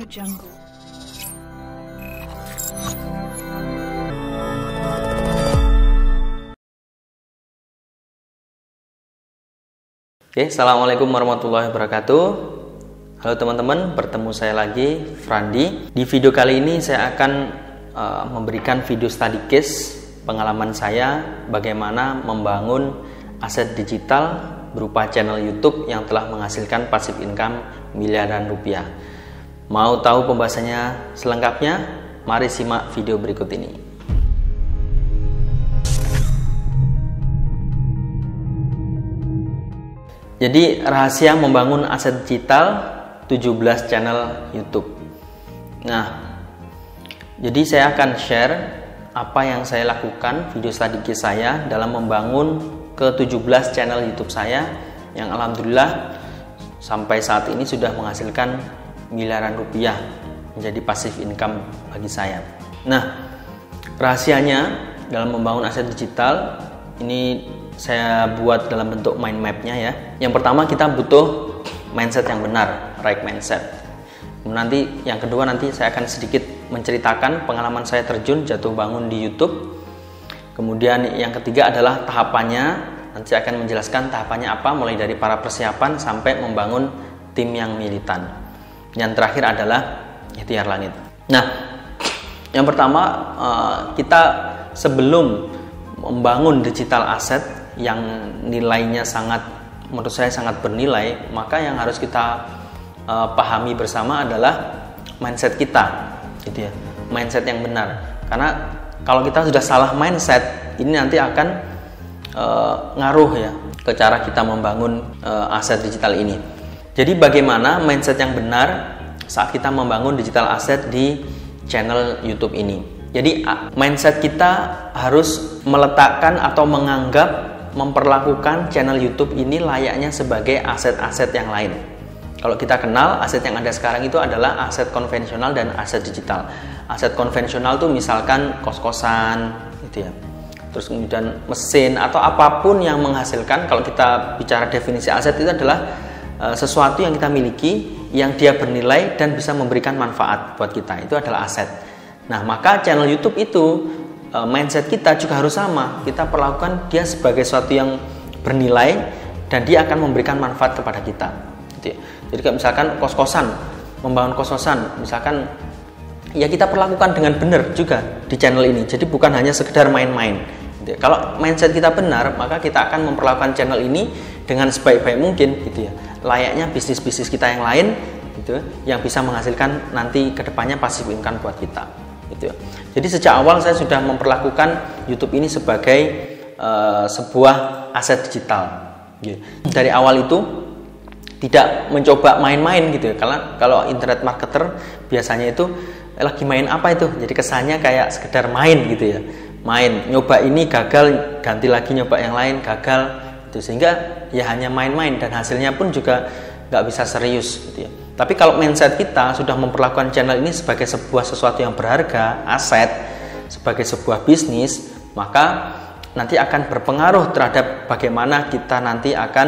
Jungle. Oke, assalamualaikum warahmatullahi wabarakatuh. Halo teman-teman, bertemu saya lagi, Frandi. Di video kali ini saya akan memberikan video study case pengalaman saya bagaimana membangun aset digital berupa channel YouTube yang telah menghasilkan passive income miliaran rupiah. Mau tahu pembahasannya selengkapnya? Mari simak video berikut ini. Jadi rahasia membangun aset digital 17 channel YouTube. Nah, jadi saya akan share apa yang saya lakukan, video study case saya dalam membangun ke 17 channel YouTube saya yang alhamdulillah sampai saat ini sudah menghasilkan miliaran rupiah menjadi passive income bagi saya. Nah, rahasianya dalam membangun aset digital ini saya buat dalam bentuk mind map-nya ya. Yang pertama kita butuh mindset yang benar, right mindset. Nanti yang kedua nanti saya akan sedikit menceritakan pengalaman saya terjun jatuh bangun di YouTube. Kemudian yang ketiga adalah tahapannya. Nanti saya akan menjelaskan tahapannya apa mulai dari para persiapan sampai membangun tim yang militan. Yang terakhir adalah ikhtiar langit. Nah, yang pertama kita sebelum membangun digital asset yang nilainya menurut saya sangat bernilai, maka yang harus kita pahami bersama adalah mindset kita, gitu ya, mindset yang benar. Karena kalau kita sudah salah mindset, ini nanti akan ngaruh ya ke cara kita membangun aset digital ini. Jadi bagaimana mindset yang benar saat kita membangun digital asset di channel YouTube ini? Jadi mindset kita harus meletakkan atau menganggap, memperlakukan channel YouTube ini layaknya sebagai aset-aset yang lain. Kalau kita kenal, aset yang ada sekarang itu adalah aset konvensional dan aset digital. Aset konvensional tuh misalkan kos-kosan gitu ya. Terus kemudian mesin atau apapun yang menghasilkan. Kalau kita bicara definisi aset itu adalah sesuatu yang kita miliki, yang dia bernilai dan bisa memberikan manfaat buat kita. Itu adalah aset. Nah, maka channel YouTube itu mindset kita juga harus sama. Kita perlakukan dia sebagai sesuatu yang bernilai dan dia akan memberikan manfaat kepada kita. Gitu ya. Jadi kayak misalkan kos-kosan, membangun kos-kosan, misalkan ya kita perlakukan dengan benar juga di channel ini. Jadi bukan hanya sekedar main-main. Gitu ya. Kalau mindset kita benar, maka kita akan memperlakukan channel ini dengan sebaik-baik mungkin, gitu ya. Layaknya bisnis-bisnis kita yang lain, gitu, yang bisa menghasilkan nanti kedepannya passive income buat kita. Gitu. Jadi sejak awal saya sudah memperlakukan YouTube ini sebagai sebuah aset digital. Gitu. Dari awal itu tidak mencoba main-main gitu ya. Kalau internet marketer biasanya itu lagi main apa itu? Jadi kesannya kayak sekedar main gitu ya. Main, nyoba ini gagal, ganti lagi nyoba yang lain, gagal. Gitu. Sehingga ya hanya main-main dan hasilnya pun juga nggak bisa serius gitu ya. Tapi kalau mindset kita sudah memperlakukan channel ini sebagai sebuah sesuatu yang berharga, aset, sebagai sebuah bisnis, maka nanti akan berpengaruh terhadap bagaimana kita nanti akan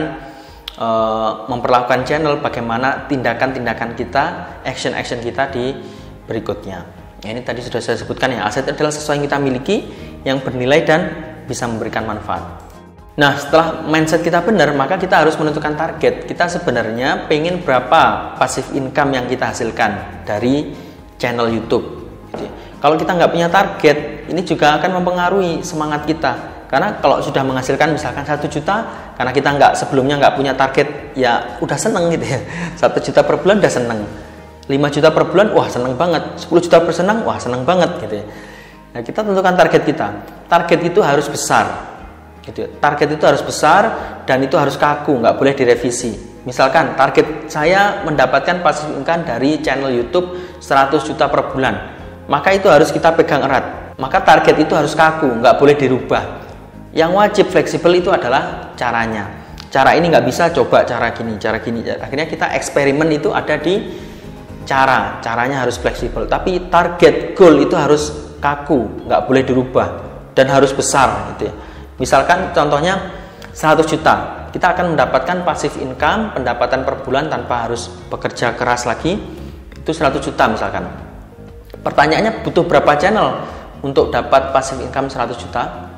memperlakukan channel, bagaimana tindakan-tindakan kita, action-action kita di berikutnya. Nah, ini tadi sudah saya sebutkan ya, aset adalah sesuatu yang kita miliki, yang bernilai dan bisa memberikan manfaat. Nah, setelah mindset kita benar, maka kita harus menentukan target. Kita sebenarnya pengen berapa passive income yang kita hasilkan dari channel YouTube. Kalau kita nggak punya target, ini juga akan mempengaruhi semangat kita. Karena kalau sudah menghasilkan misalkan 1 juta, karena kita sebelumnya nggak punya target, ya udah seneng gitu ya. 1 juta per bulan udah seneng. 5 juta per bulan, wah seneng banget. 10 juta per senang, wah seneng banget gitu ya. Nah, kita tentukan target kita. Target itu harus besar. Gitu. Target itu harus besar dan itu harus kaku, nggak boleh direvisi. Misalkan target saya mendapatkan passive income dari channel YouTube 100 juta per bulan, maka itu harus kita pegang erat. Maka target itu harus kaku, nggak boleh dirubah. Yang wajib fleksibel itu adalah caranya. Cara ini nggak bisa, coba cara gini. Akhirnya kita eksperimen itu ada di caranya harus fleksibel. Tapi target goal itu harus kaku, nggak boleh dirubah dan harus besar gitu ya. Misalkan contohnya 100 juta, kita akan mendapatkan passive income, pendapatan per bulan tanpa harus bekerja keras lagi, itu itu 100 juta misalkan. Pertanyaannya, butuh berapa channel untuk dapat passive income 100 juta?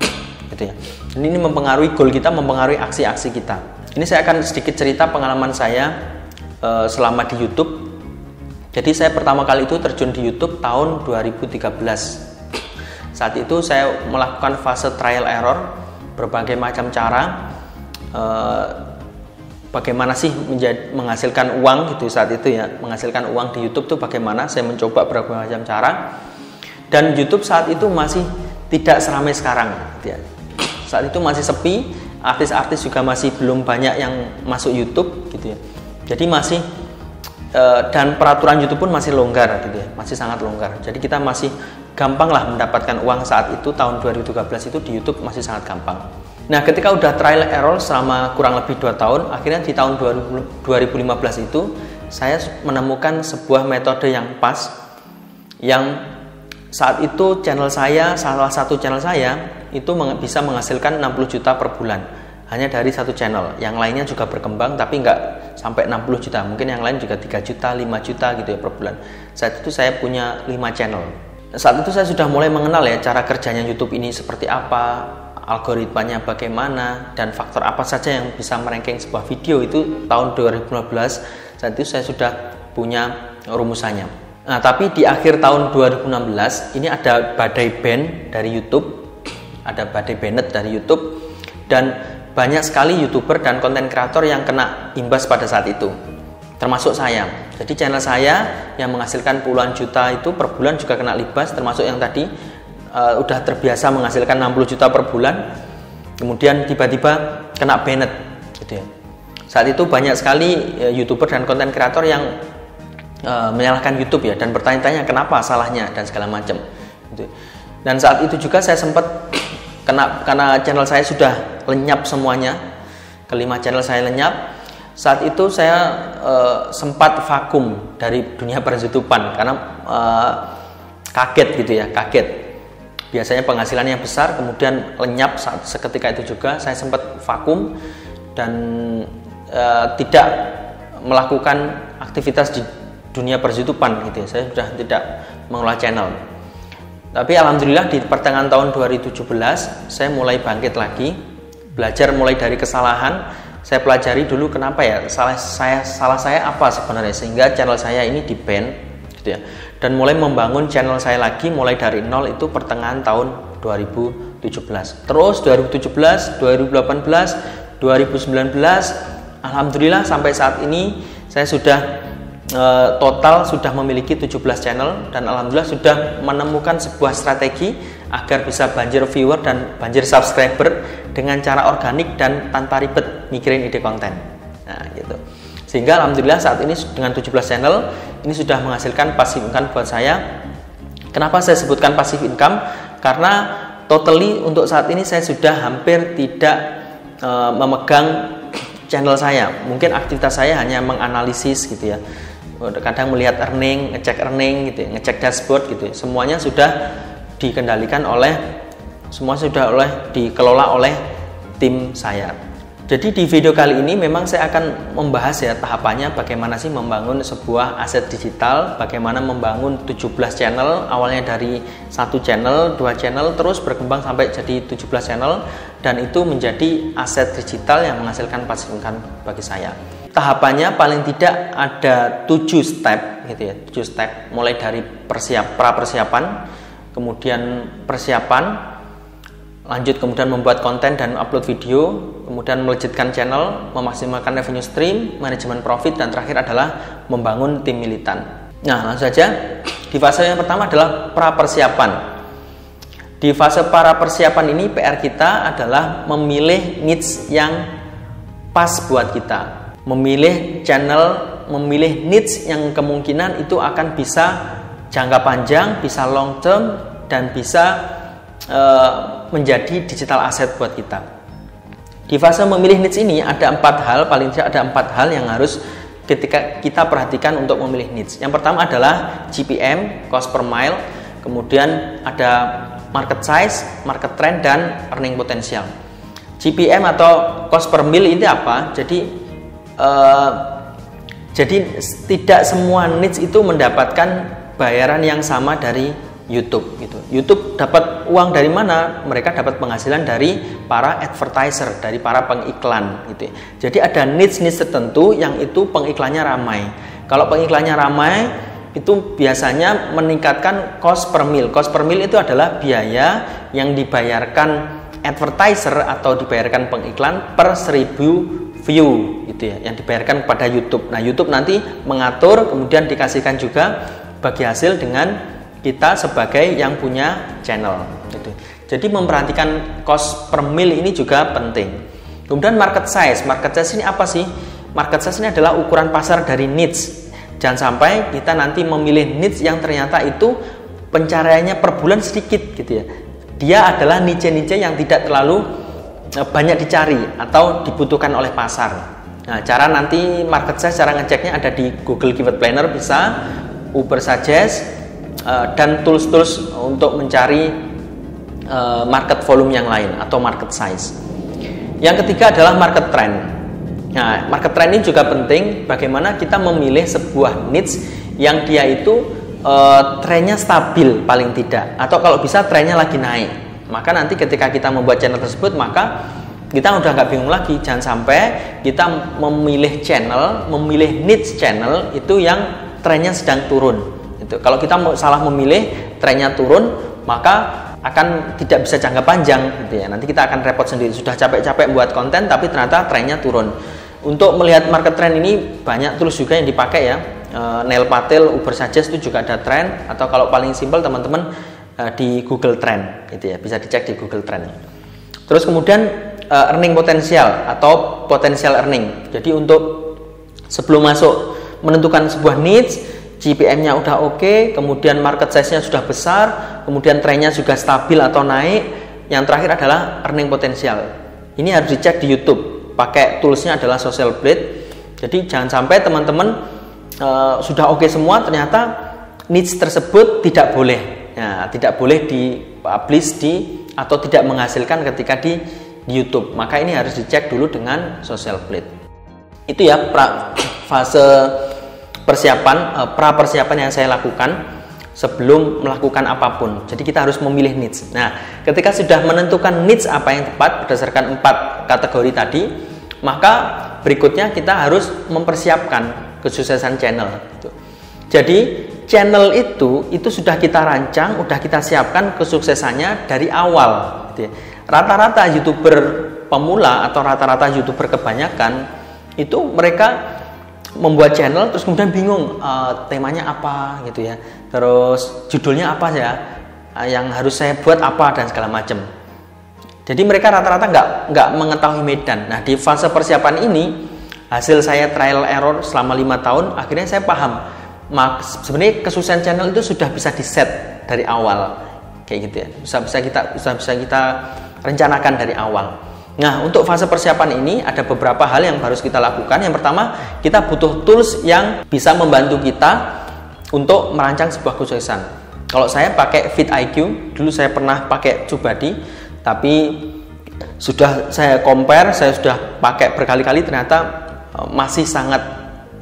Gitu ya. Ini mempengaruhi goal kita, mempengaruhi aksi-aksi kita. Ini saya akan sedikit cerita pengalaman saya selama di YouTube. Jadi saya pertama kali itu terjun di YouTube tahun 2013. Saat itu saya melakukan fase trial error, berbagai macam cara, bagaimana sih menghasilkan uang gitu saat itu ya, menghasilkan uang di YouTube tuh bagaimana. Saya mencoba berbagai macam cara, dan YouTube saat itu masih tidak seramai sekarang gitu ya. Saat itu masih sepi, artis-artis juga masih belum banyak yang masuk YouTube gitu ya. Jadi masih dan peraturan YouTube pun masih longgar gitu ya, masih sangat longgar. Jadi kita masih gampang lah mendapatkan uang saat itu, tahun 2013 itu di YouTube masih sangat gampang. Nah, ketika udah trial error selama kurang lebih 2 tahun, akhirnya di tahun 2015 itu saya menemukan sebuah metode yang pas, yang saat itu channel saya, salah satu channel saya itu bisa menghasilkan 60 juta per bulan hanya dari satu channel. Yang lainnya juga berkembang tapi nggak sampai 60 juta, mungkin yang lain juga 3 juta, 5 juta gitu ya per bulan. Saat itu saya punya 5 channel. Saat itu saya sudah mulai mengenal ya cara kerjanya YouTube ini seperti apa, algoritmanya bagaimana, dan faktor apa saja yang bisa meranking sebuah video. Itu tahun 2015. Saat itu saya sudah punya rumusannya. Nah, tapi di akhir tahun 2016 ini ada badai ban dari YouTube, ada badai banned dari YouTube, dan banyak sekali YouTuber dan konten kreator yang kena imbas pada saat itu, termasuk saya. Jadi channel saya yang menghasilkan puluhan juta itu per bulan juga kena imbas, termasuk yang tadi udah terbiasa menghasilkan 60 juta per bulan, kemudian tiba-tiba kena banned gitu ya. Saat itu banyak sekali YouTuber dan konten kreator yang menyalahkan YouTube ya, dan bertanya-tanya kenapa salahnya dan segala macam gitu. Dan saat itu juga saya sempat karena channel saya sudah lenyap semuanya, kelima channel saya lenyap. Saat itu saya sempat vakum dari dunia per-YouTubean karena kaget gitu ya, kaget. Biasanya penghasilannya besar, kemudian lenyap seketika itu juga. Saya sempat vakum dan tidak melakukan aktivitas di dunia per-YouTubean gitu ya. Saya sudah tidak mengelola channel. Tapi alhamdulillah di pertengahan tahun 2017 saya mulai bangkit lagi, belajar mulai dari kesalahan. Saya pelajari dulu kenapa ya salah saya apa sebenarnya sehingga channel saya ini di-ban gitu ya. Dan mulai membangun channel saya lagi mulai dari nol itu pertengahan tahun 2017. Terus 2017, 2018, 2019, alhamdulillah sampai saat ini saya sudah total sudah memiliki 17 channel, dan alhamdulillah sudah menemukan sebuah strategi agar bisa banjir viewer dan banjir subscriber dengan cara organik dan tanpa ribet mikirin ide konten. Nah, gitu. Sehingga alhamdulillah saat ini dengan 17 channel ini sudah menghasilkan passive income buat saya. Kenapa saya sebutkan passive income? Karena totally untuk saat ini saya sudah hampir tidak memegang channel saya. Mungkin aktivitas saya hanya menganalisis gitu ya. Kadang melihat earning, ngecek earning gitu ya, ngecek dashboard gitu ya. Semuanya sudah dikendalikan dikelola oleh tim saya. Jadi di video kali ini memang saya akan membahas ya tahapannya bagaimana sih membangun sebuah aset digital, bagaimana membangun 17 channel, awalnya dari 1 channel, 2 channel, terus berkembang sampai jadi 17 channel, dan itu menjadi aset digital yang menghasilkan passive income bagi saya. Tahapannya paling tidak ada 7 step gitu ya, 7 step, mulai dari pra-persiapan, kemudian persiapan, lanjut kemudian membuat konten dan upload video, kemudian melejitkan channel, memaksimalkan revenue stream, manajemen profit, dan terakhir adalah membangun tim militan. Nah, langsung saja di fase yang pertama adalah pra-persiapan. Di fase pra-persiapan ini PR kita adalah memilih niche yang pas buat kita. Memilih channel, memilih niche yang kemungkinan itu akan bisa jangka panjang, bisa long term, dan bisa menjadi digital asset buat kita. Di fase memilih niche ini ada 4 hal, paling tidak ada 4 hal yang harus ketika kita perhatikan untuk memilih niche. Yang pertama adalah GPM, cost per mile, kemudian ada market size, market trend, dan earning potential. GPM atau cost per mile ini apa? Jadi Jadi tidak semua niche itu mendapatkan bayaran yang sama dari YouTube gitu. YouTube dapat uang dari mana? Mereka dapat penghasilan dari para advertiser, dari para pengiklan gitu. Jadi ada niche-niche tertentu yang itu pengiklannya ramai. Kalau pengiklannya ramai itu biasanya meningkatkan cost per mil. Cost per mil itu adalah biaya yang dibayarkan advertiser atau dibayarkan pengiklan per 1000 view gitu ya, yang dibayarkan kepada YouTube. Nah, YouTube nanti mengatur, kemudian dikasihkan juga bagi hasil dengan kita sebagai yang punya channel gitu. Jadi memperhatikan cost per mil ini juga penting. Kemudian market size. Market size ini apa sih? Market size ini adalah ukuran pasar dari niche. Jangan sampai kita nanti memilih niche yang ternyata itu pencariannya per bulan sedikit gitu ya. Dia adalah niche-niche yang tidak terlalu banyak dicari atau dibutuhkan oleh pasar. Nah, cara nanti market size, cara ngeceknya ada di Google Keyword Planner, bisa Ubersuggest, dan tools-tools untuk mencari market volume yang lain atau market size. Yang ketiga adalah market trend. Nah, market trend ini juga penting, bagaimana kita memilih sebuah niche yang dia itu trennya stabil paling tidak, atau kalau bisa trennya lagi naik. Maka nanti ketika kita membuat channel tersebut, maka kita udah nggak bingung lagi. Jangan sampai kita memilih channel, memilih niche channel itu yang trennya sedang turun. Kalau kita salah memilih, trennya turun, maka akan tidak bisa jangka panjang gitu ya. Nanti kita akan repot sendiri. Sudah capek-capek buat konten tapi ternyata trennya turun. Untuk melihat market trend ini banyak tools juga yang dipakai ya. Neil Patel, Ubersuggest itu juga ada trend, atau kalau paling simpel teman-teman di Google Trend gitu ya. Bisa dicek di Google Trend. Terus kemudian earning potensial atau potential earning. Jadi untuk sebelum masuk menentukan sebuah niche, GPM-nya udah oke, kemudian market size-nya sudah besar, kemudian trennya juga stabil atau naik. Yang terakhir adalah earning potensial. Ini harus dicek di YouTube. Pakai toolsnya adalah Social Blade. Jadi jangan sampai teman-teman sudah oke semua, ternyata niche tersebut tidak boleh. Ya, tidak boleh di-publish atau tidak menghasilkan ketika di YouTube. Maka ini harus dicek dulu dengan Social Blade. Itu ya fase pra persiapan yang saya lakukan sebelum melakukan apapun. Jadi kita harus memilih niche. Nah, ketika sudah menentukan niche apa yang tepat berdasarkan 4 kategori tadi, maka berikutnya kita harus mempersiapkan kesuksesan channel. Jadi channel itu sudah kita rancang, sudah kita siapkan kesuksesannya dari awal. Rata-rata YouTuber pemula atau rata-rata YouTuber kebanyakan itu mereka membuat channel terus kemudian bingung temanya apa gitu ya, terus judulnya apa ya, yang harus saya buat apa dan segala macam. Jadi mereka rata-rata nggak mengetahui medan. Nah, di fase persiapan ini hasil saya trial error selama 5 tahun, akhirnya saya paham sebenarnya kesuksesan channel itu sudah bisa di set dari awal kayak gitu ya, bisa kita rencanakan dari awal. Nah, untuk fase persiapan ini ada beberapa hal yang harus kita lakukan. Yang pertama, kita butuh tools yang bisa membantu kita untuk merancang sebuah kesuksesan. Kalau saya pakai vidIQ, dulu saya pernah pakai TubeBuddy, tapi sudah saya compare, saya sudah pakai berkali-kali, ternyata masih sangat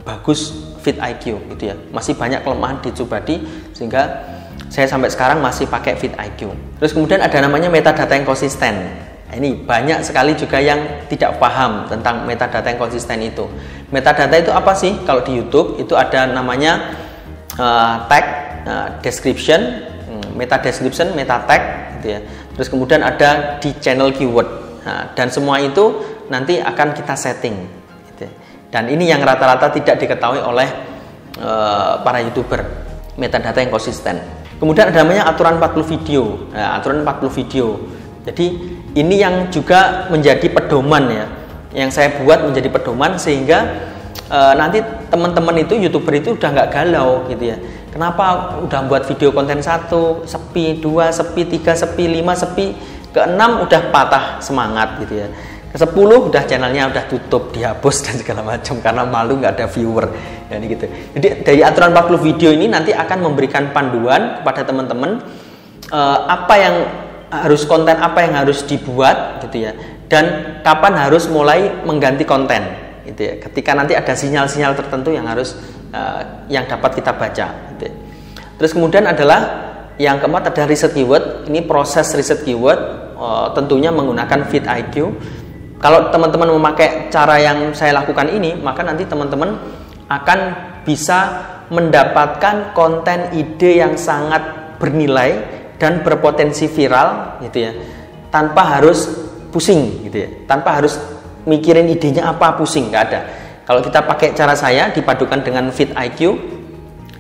bagus vidIQ gitu ya. Masih banyak kelemahan di TubeBuddy sehingga saya sampai sekarang masih pakai vidIQ. Terus kemudian ada namanya metadata yang konsisten. Ini banyak sekali juga yang tidak paham tentang metadata yang konsisten itu. Metadata itu apa sih? Kalau di YouTube itu ada namanya tag, description, meta description, meta tag gitu ya. Terus kemudian ada di channel keyword. Nah, dan semua itu nanti akan kita setting gitu ya. Dan ini yang rata-rata tidak diketahui oleh para YouTuber, metadata yang konsisten. Kemudian ada namanya aturan 40 video. Nah, aturan 40 video. Jadi ini yang juga menjadi pedoman ya, yang saya buat menjadi pedoman sehingga nanti teman-teman itu YouTuber itu udah nggak galau gitu ya. Kenapa udah buat video konten 1 sepi, 2 sepi, 3 sepi, 5 sepi, ke-6 udah patah semangat gitu ya. Ke-10 udah channelnya udah tutup, dihapus dan segala macam karena malu nggak ada viewer ya, gitu. Jadi dari aturan 40 video ini nanti akan memberikan panduan kepada teman-teman apa yang harus apa yang harus dibuat gitu ya, dan kapan harus mulai mengganti konten gitu ya. Ketika nanti ada sinyal-sinyal tertentu yang harus yang dapat kita baca gitu ya. Terus kemudian adalah yang keempat ada riset keyword. Ini proses riset keyword tentunya menggunakan vidIQ. Kalau teman-teman memakai cara yang saya lakukan ini, maka nanti teman-teman akan bisa mendapatkan konten ide yang sangat bernilai dan berpotensi viral gitu ya, tanpa harus pusing gitu ya, tanpa harus mikirin idenya apa, pusing, nggak ada. Kalau kita pakai cara saya dipadukan dengan vidIQ,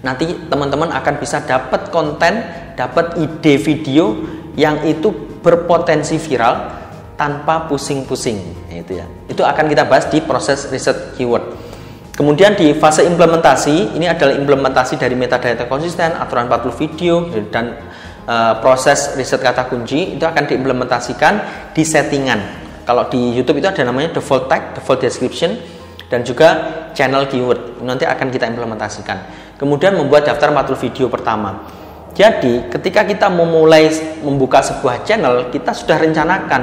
nanti teman-teman akan bisa dapat konten, dapat ide video yang itu berpotensi viral tanpa pusing-pusing itu ya. Itu akan kita bahas di proses riset keyword. Kemudian di fase implementasi, ini adalah implementasi dari metadata konsisten, aturan 40 video dan proses riset kata kunci itu akan diimplementasikan di settingan. Kalau di YouTube itu ada namanya default tag, default description, dan juga channel keyword. Nanti akan kita implementasikan. Kemudian membuat daftar 40 video pertama. Jadi ketika kita memulai membuka sebuah channel, kita sudah rencanakan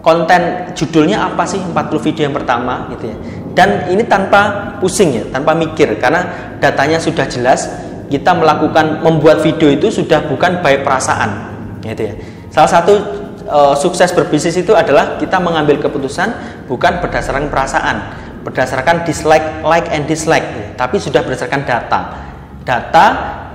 konten judulnya apa sih 40 video yang pertama gitu ya. Dan ini tanpa pusing ya, tanpa mikir, karena datanya sudah jelas. Kita melakukan membuat video itu sudah bukan by perasaan gitu ya. Salah satu sukses berbisnis itu adalah kita mengambil keputusan bukan berdasarkan perasaan, berdasarkan dislike, like and dislike gitu. Tapi sudah berdasarkan data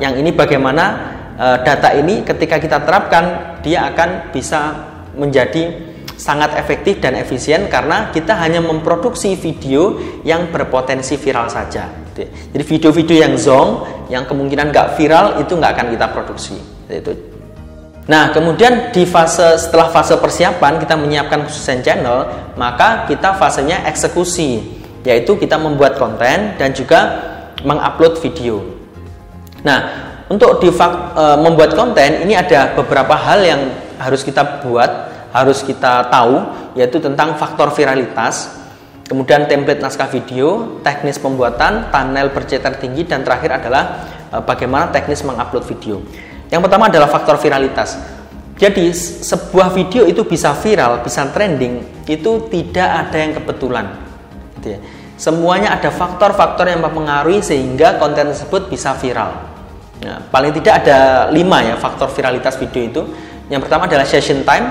yang ini bagaimana data ini ketika kita terapkan dia akan bisa menjadi sangat efektif dan efisien karena kita hanya memproduksi video yang berpotensi viral saja. Jadi video-video yang zong, yang kemungkinan nggak viral itu nggak akan kita produksi. Nah, kemudian di setelah fase persiapan kita menyiapkan khususnya channel, maka kita fasenya eksekusi, yaitu kita membuat konten dan juga mengupload video. Nah, untuk membuat konten ini ada beberapa hal yang harus kita buat, harus kita tahu, yaitu tentang faktor viralitas, kemudian template naskah video, teknis pembuatan, thumbnail bercetar tinggi, dan terakhir adalah bagaimana teknis mengupload video. Yang pertama adalah faktor viralitas. Jadi sebuah video itu bisa viral, bisa trending, itu tidak ada yang kebetulan gitu ya. Semuanya ada faktor-faktor yang mempengaruhi sehingga konten tersebut bisa viral. Nah, paling tidak ada 5 ya faktor viralitas video itu. Yang pertama adalah session time,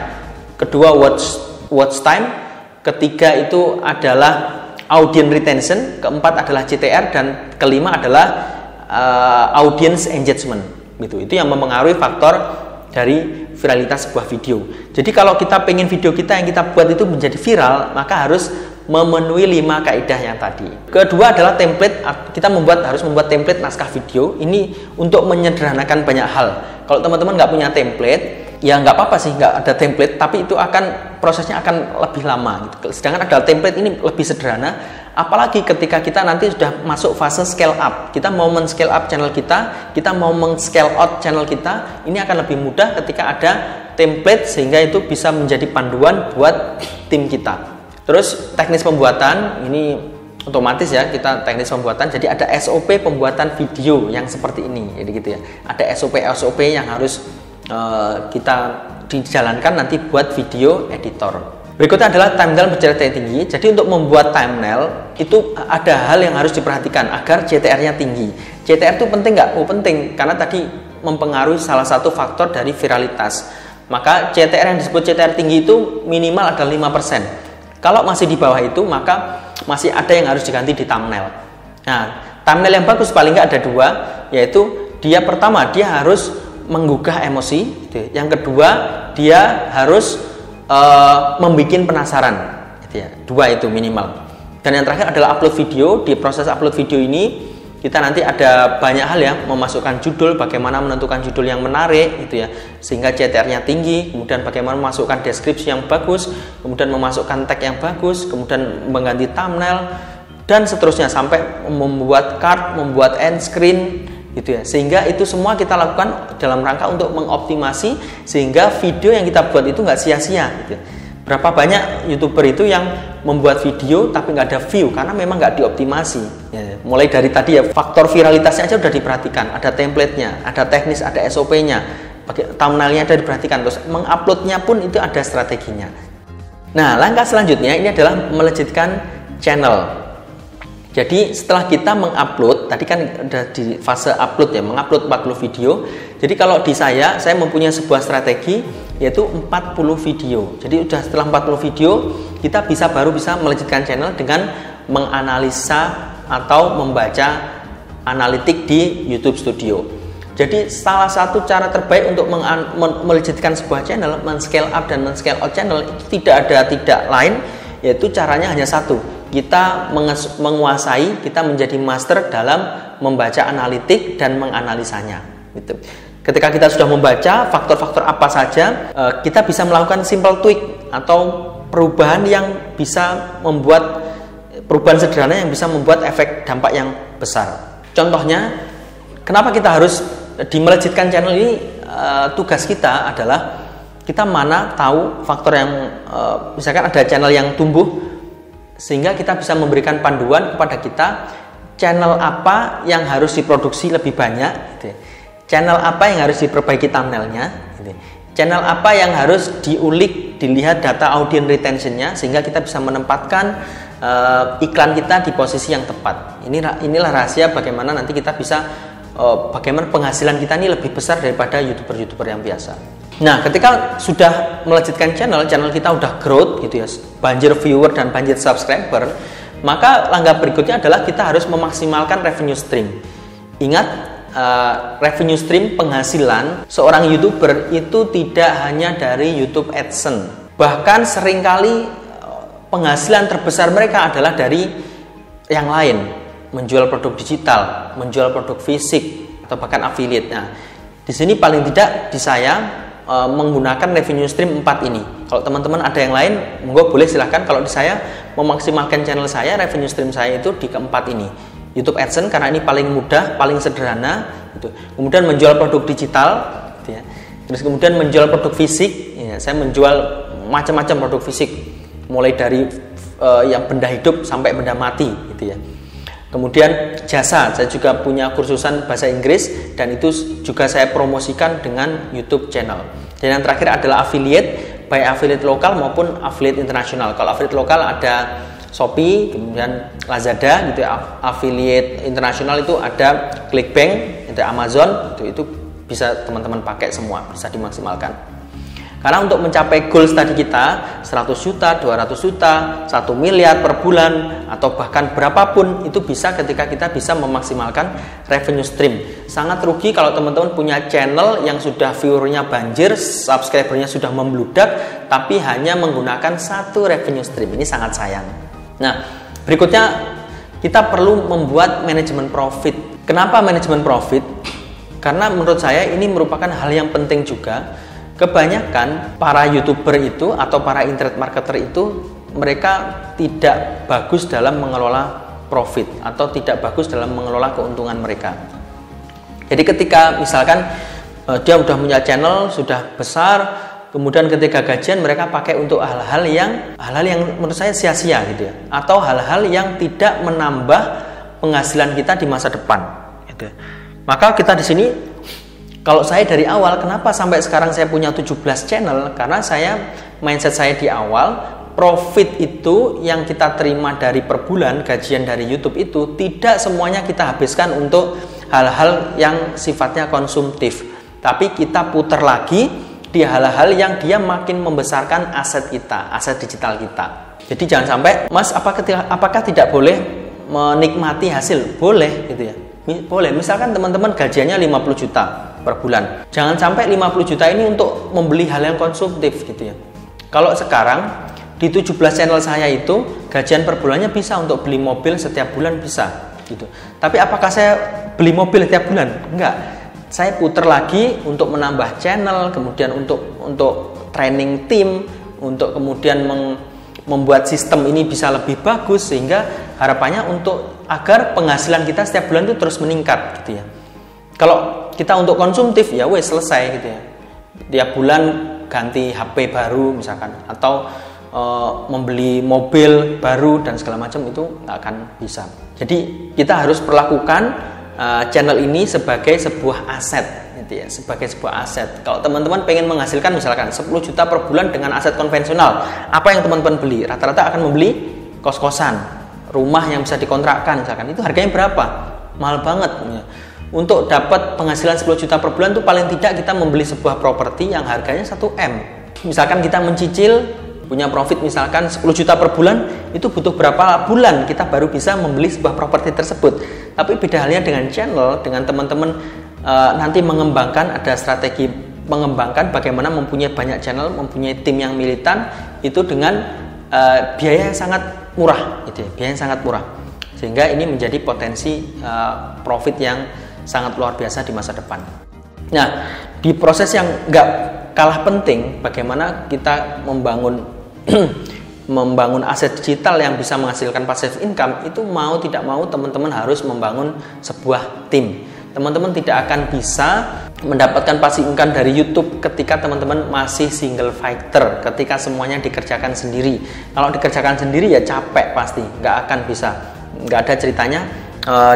kedua watch time, ketiga itu adalah audience retention, keempat adalah CTR, dan kelima adalah audience engagement. Itu yang mempengaruhi faktor dari viralitas sebuah video. Jadi kalau kita pengen video kita yang kita buat itu menjadi viral, maka harus memenuhi 5 kaidah yang tadi. Kedua adalah template. Kita harus membuat template naskah video. Ini untuk menyederhanakan banyak hal. Kalau teman-teman nggak punya template, ya nggak apa-apa sih nggak ada template, tapi itu prosesnya akan lebih lama gitu. Sedangkan ada template ini lebih sederhana, apalagi ketika kita nanti sudah masuk fase scale up, kita mau men-scale up channel kita mau men-scale out channel kita, ini akan lebih mudah ketika ada template sehingga itu bisa menjadi panduan buat tim kita. Terus teknis pembuatan ini otomatis ya, kita teknis pembuatan, jadi ada SOP pembuatan video yang seperti ini, jadi gitu ya. Ada SOP yang harus kita dijalankan nanti buat video editor. Berikutnya adalah thumbnail bercetar tinggi. Jadi untuk membuat thumbnail itu ada hal yang harus diperhatikan agar CTR-nya tinggi. CTR itu penting nggak? Oh penting, karena tadi mempengaruhi salah satu faktor dari viralitas. Maka CTR yang disebut CTR tinggi itu minimal adalah 5%. Kalau masih di bawah itu, maka masih ada yang harus diganti di thumbnail. Nah, thumbnail yang bagus paling nggak ada 2, yaitu dia pertama dia harus menggugah emosi, yang kedua dia harus membuat penasaran, gitu ya. 2 itu minimal. Dan yang terakhir adalah upload video. Di proses upload video ini kita nanti ada banyak hal ya, memasukkan judul, bagaimana menentukan judul yang menarik gitu ya, sehingga CTR-nya tinggi, kemudian bagaimana memasukkan deskripsi yang bagus, kemudian memasukkan tag yang bagus, kemudian mengganti thumbnail, dan seterusnya sampai membuat card, membuat end screen gitu ya. Sehingga itu semua kita lakukan dalam rangka untuk mengoptimasi sehingga video yang kita buat itu nggak sia-sia gitu ya. Berapa banyak YouTuber itu yang membuat video tapi nggak ada view karena memang nggak dioptimasi ya. Mulai dari tadi ya, faktor viralitasnya aja udah diperhatikan, ada template-nya, ada teknis, ada SOP-nya, thumbnail-nya ada diperhatikan, terus menguploadnya pun itu ada strateginya. Nah, langkah selanjutnya ini adalah melejitkan channel. Jadi setelah kita mengupload, tadi kan udah di fase upload ya, mengupload 40 video. Jadi kalau di saya mempunyai sebuah strategi yaitu 40 video. Jadi udah setelah 40 video, kita baru bisa melanjutkan channel dengan menganalisa atau membaca analitik di YouTube Studio. Jadi salah satu cara terbaik untuk melanjutkan sebuah channel, men-scale up dan men-scale out channel itu tidak lain, yaitu caranya hanya satu. Kita menguasai, kita menjadi master dalam membaca analitik dan menganalisanya. Gitu. Ketika kita sudah membaca faktor-faktor apa saja, kita bisa melakukan simple tweak atau perubahan yang bisa membuat perubahan sederhana yang bisa membuat efek dampak yang besar. Contohnya, kenapa kita harus di melejitkan channel ini? Tugas kita adalah kita mana tahu faktor yang misalkan ada channel yang tumbuh, sehingga kita bisa memberikan panduan kepada kita channel apa yang harus diproduksi lebih banyak, gitu. Channel apa yang harus diperbaiki thumbnailnya, gitu. Channel apa yang harus diulik, dilihat data audience retentionnya, sehingga kita bisa menempatkan iklan kita di posisi yang tepat. Inilah rahasia bagaimana nanti kita bisa bagaimana penghasilan kita ini lebih besar daripada youtuber yang biasa. Nah, ketika sudah melanjutkan channel kita udah growth gitu ya, banjir viewer dan banjir subscriber, maka langkah berikutnya adalah kita harus memaksimalkan revenue stream. Ingat, revenue stream penghasilan seorang YouTuber itu tidak hanya dari YouTube AdSense. Bahkan seringkali penghasilan terbesar mereka adalah dari yang lain, menjual produk digital, menjual produk fisik, atau bahkan affiliate. Nah, di sini paling tidak di saya menggunakan revenue stream 4 ini. Kalau teman-teman ada yang lain, monggo boleh silahkan. Kalau di saya memaksimalkan channel saya, revenue stream saya itu di keempat ini. YouTube AdSense karena ini paling mudah, paling sederhana. Gitu. Kemudian menjual produk digital, gitu ya. Terus kemudian menjual produk fisik. Ya, saya menjual macam-macam produk fisik, mulai dari yang benda hidup sampai benda mati, gitu ya. Kemudian jasa, saya juga punya kursusan bahasa Inggris dan itu juga saya promosikan dengan YouTube channel. Dan yang terakhir adalah affiliate, baik affiliate lokal maupun affiliate internasional. Kalau affiliate lokal ada Shopee, kemudian Lazada gitu ya. Affiliate internasional itu ada Clickbank, ada Amazon, itu bisa teman-teman pakai semua, bisa dimaksimalkan. Karena untuk mencapai goals tadi kita 100 juta, 200 juta, 1 miliar per bulan atau bahkan berapapun itu bisa ketika kita bisa memaksimalkan revenue stream. Sangat rugi kalau teman-teman punya channel yang sudah viewernya banjir, subscribernya sudah membludak, tapi hanya menggunakan satu revenue stream. Ini sangat sayang. Nah, berikutnya kita perlu membuat manajemen profit. Kenapa manajemen profit? Karena menurut saya ini merupakan hal yang penting juga. Kebanyakan para YouTuber itu atau para internet marketer itu mereka tidak bagus dalam mengelola profit atau tidak bagus dalam mengelola keuntungan mereka. Jadi ketika misalkan dia udah punya channel, sudah besar, kemudian ketika gajian mereka pakai untuk hal-hal yang menurut saya sia-sia gitu ya, atau hal-hal yang tidak menambah penghasilan kita di masa depan gitu. Maka kita di sini, kalau saya dari awal, kenapa sampai sekarang saya punya 17 channel? Karena mindset saya di awal, profit itu yang kita terima dari per bulan, gajian dari YouTube itu tidak semuanya kita habiskan untuk hal-hal yang sifatnya konsumtif. Tapi kita putar lagi di hal-hal yang dia makin membesarkan aset kita, aset digital kita. Jadi jangan sampai, Mas, apakah tidak boleh menikmati hasil? Boleh gitu ya. Boleh, misalkan teman-teman gajiannya 50 juta per bulan. Jangan sampai 50 juta ini untuk membeli hal yang konsumtif gitu ya. Kalau sekarang di 17 channel saya itu gajian per bulannya bisa untuk beli mobil setiap bulan bisa gitu. Tapi apakah saya beli mobil setiap bulan? Enggak. Saya putar lagi untuk menambah channel, kemudian untuk training tim, untuk kemudian membuat sistem ini bisa lebih bagus, sehingga harapannya agar penghasilan kita setiap bulan itu terus meningkat gitu ya. Kalau kita untuk konsumtif ya wes selesai gitu ya. Tiap bulan ganti HP baru misalkan, atau membeli mobil baru dan segala macam, itu nggak akan bisa. Jadi kita harus perlakukan channel ini sebagai sebuah aset gitu ya, sebagai sebuah aset. Kalau teman-teman pengen menghasilkan misalkan 10 juta per bulan dengan aset konvensional, apa yang teman-teman beli? Rata-rata akan membeli kos-kosan, rumah yang bisa dikontrakkan misalkan, itu harganya berapa? Mahal banget. Untuk dapat penghasilan 10 juta per bulan tuh paling tidak kita membeli sebuah properti yang harganya 1 M. Misalkan kita mencicil punya profit misalkan 10 juta per bulan, itu butuh berapa bulan kita baru bisa membeli sebuah properti tersebut. Tapi beda halnya dengan channel, dengan teman-teman nanti mengembangkan, ada strategi mengembangkan bagaimana mempunyai banyak channel, mempunyai tim yang militan, itu dengan biaya yang sangat murah, gitu ya, biaya yang sangat murah, sehingga ini menjadi potensi profit yang sangat luar biasa di masa depan. Nah, di proses yang nggak kalah penting, bagaimana kita membangun aset digital yang bisa menghasilkan passive income, itu mau tidak mau teman-teman harus membangun sebuah tim. Teman-teman tidak akan bisa mendapatkan passive income dari YouTube ketika teman-teman masih single fighter, ketika semuanya dikerjakan sendiri. Kalau dikerjakan sendiri ya capek pasti, nggak akan bisa. Nggak ada ceritanya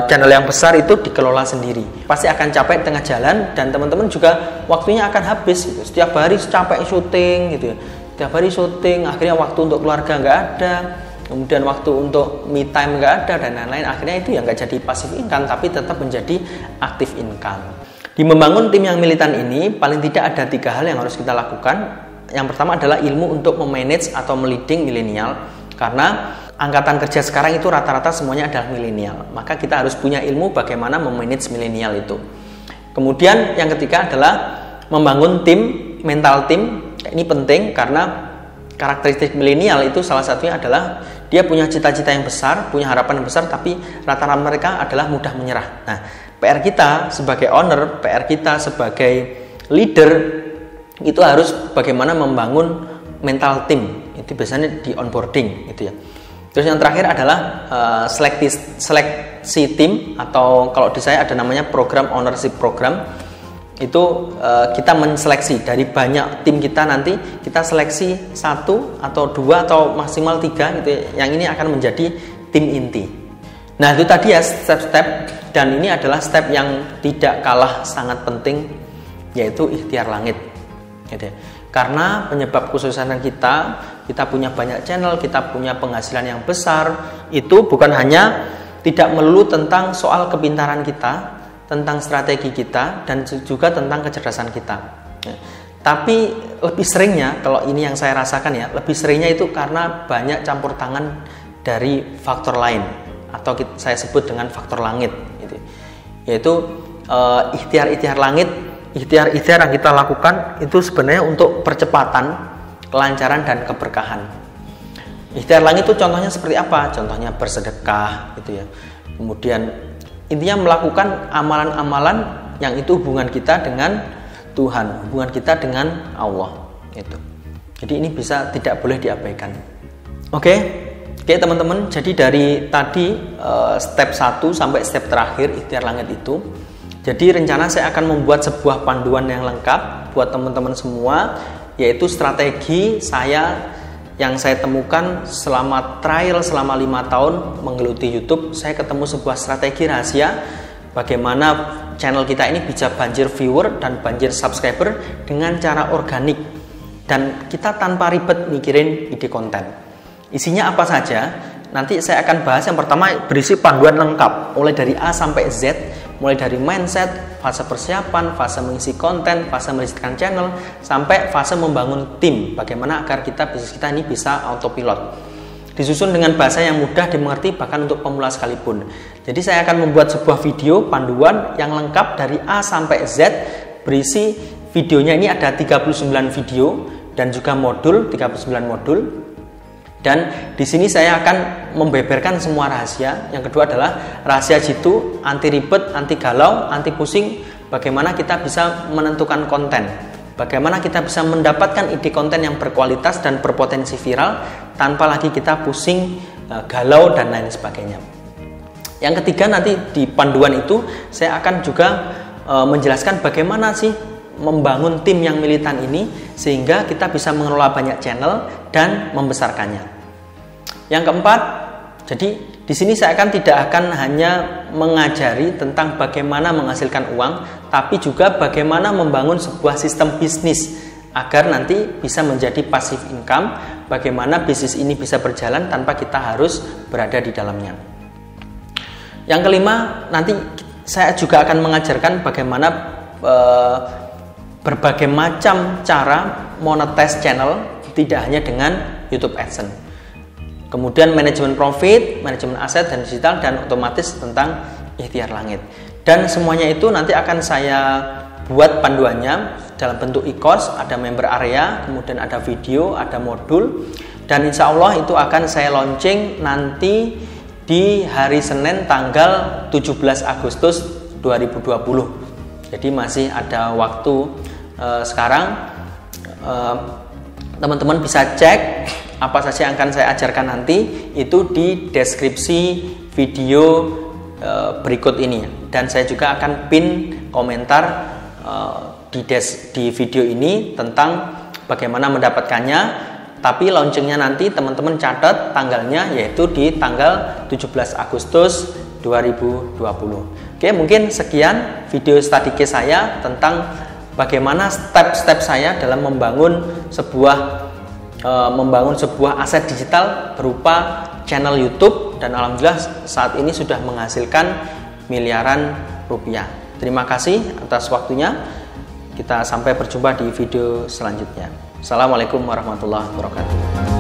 channel yang besar itu dikelola sendiri. Pasti akan capek tengah jalan, dan teman-teman juga waktunya akan habis. Gitu. Setiap hari capek syuting, gitu ya. Setiap hari syuting, akhirnya waktu untuk keluarga nggak ada. Kemudian waktu untuk me time nggak ada, dan lain-lain. Akhirnya itu ya nggak jadi passive income, tapi tetap menjadi active income. Di membangun tim yang militan ini, paling tidak ada 3 hal yang harus kita lakukan. Yang pertama adalah ilmu untuk memanage atau meliding milenial, karena angkatan kerja sekarang itu rata-rata semuanya adalah milenial. Maka kita harus punya ilmu bagaimana memanage milenial itu. Kemudian yang ketiga adalah membangun tim, mental tim. Ini penting karena karakteristik milenial itu salah satunya adalah dia punya cita-cita yang besar, punya harapan yang besar, tapi rata-rata mereka adalah mudah menyerah. Nah, PR kita sebagai owner, PR kita sebagai leader, itu harus bagaimana membangun mental tim. Itu biasanya di onboarding, gitu ya. Terus yang terakhir adalah seleksi tim, atau kalau di saya ada namanya program ownership program. Itu kita menseleksi dari banyak tim kita, nanti kita seleksi 1 atau 2 atau maksimal 3 gitu ya, yang ini akan menjadi tim inti. Nah, itu tadi ya step-step, dan ini adalah step yang tidak kalah sangat penting, yaitu ikhtiar langit, gitu ya. Karena penyebab kesuksesan kita punya banyak channel, kita punya penghasilan yang besar, itu bukan hanya tidak melulu tentang soal kepintaran kita, tentang strategi kita, dan juga tentang kecerdasan kita. Tapi lebih seringnya, kalau ini yang saya rasakan ya, lebih seringnya itu karena banyak campur tangan dari faktor lain, atau saya sebut dengan faktor langit, gitu. Yaitu ikhtiar-ikhtiar langit, ikhtiar-ikhtiar yang kita lakukan itu sebenarnya untuk percepatan, kelancaran, dan keberkahan. Ikhtiar langit itu contohnya seperti apa? Contohnya bersedekah, gitu ya. Kemudian intinya melakukan amalan-amalan yang itu hubungan kita dengan Tuhan, hubungan kita dengan Allah, itu. Jadi ini bisa tidak boleh diabaikan. Oke, teman-teman. Jadi dari tadi step 1 sampai step terakhir ikhtiar langit itu. Jadi rencana saya akan membuat sebuah panduan yang lengkap buat teman-teman semua, yaitu strategi yang saya temukan selama trial selama 5 tahun menggeluti YouTube. Saya ketemu sebuah strategi rahasia bagaimana channel kita ini bisa banjir viewer dan banjir subscriber dengan cara organik, dan kita tanpa ribet mikirin ide konten. Isinya apa saja? Nanti saya akan bahas. Yang pertama berisi panduan lengkap mulai dari A sampai Z, mulai dari mindset, fase persiapan, fase mengisi konten, fase merisetkan channel, sampai fase membangun tim, bagaimana agar bisnis kita ini bisa autopilot. Disusun dengan bahasa yang mudah dimengerti bahkan untuk pemula sekalipun. Jadi saya akan membuat sebuah video panduan yang lengkap dari A sampai Z, berisi videonya ini ada 39 video dan juga modul, 39 modul. Dan di sini saya akan membeberkan semua rahasia. Yang kedua adalah rahasia jitu, anti ribet, anti galau, anti pusing. Bagaimana kita bisa menentukan konten, bagaimana kita bisa mendapatkan ide konten yang berkualitas dan berpotensi viral tanpa lagi kita pusing, galau, dan lain sebagainya. Yang ketiga, nanti di panduan itu saya akan juga menjelaskan bagaimana sih membangun tim yang militan ini sehingga kita bisa mengelola banyak channel dan membesarkannya. Yang keempat, jadi di sini saya tidak akan hanya mengajari tentang bagaimana menghasilkan uang, tapi juga bagaimana membangun sebuah sistem bisnis agar nanti bisa menjadi passive income, bagaimana bisnis ini bisa berjalan tanpa kita harus berada di dalamnya. Yang kelima, nanti saya juga akan mengajarkan bagaimana berbagai macam cara monetize channel, tidak hanya dengan YouTube AdSense. Kemudian manajemen profit, manajemen aset dan digital, dan otomatis tentang ikhtiar langit. Dan semuanya itu nanti akan saya buat panduannya dalam bentuk e-course, ada member area, kemudian ada video, ada modul, dan insya Allah itu akan saya launching nanti di hari Senin tanggal 17 Agustus 2020. Jadi masih ada waktu sekarang. Teman-teman bisa cek apa saja yang akan saya ajarkan nanti itu di deskripsi video berikut ini, dan saya juga akan pin komentar di video ini tentang bagaimana mendapatkannya. Tapi launchingnya nanti teman-teman catat tanggalnya, yaitu di tanggal 17 Agustus 2020. Oke, mungkin sekian video study case saya tentang bagaimana step-step saya dalam membangun sebuah aset digital berupa channel YouTube, dan alhamdulillah saat ini sudah menghasilkan miliaran rupiah. Terima kasih atas waktunya. Kita sampai berjumpa di video selanjutnya. Assalamualaikum warahmatullahi wabarakatuh.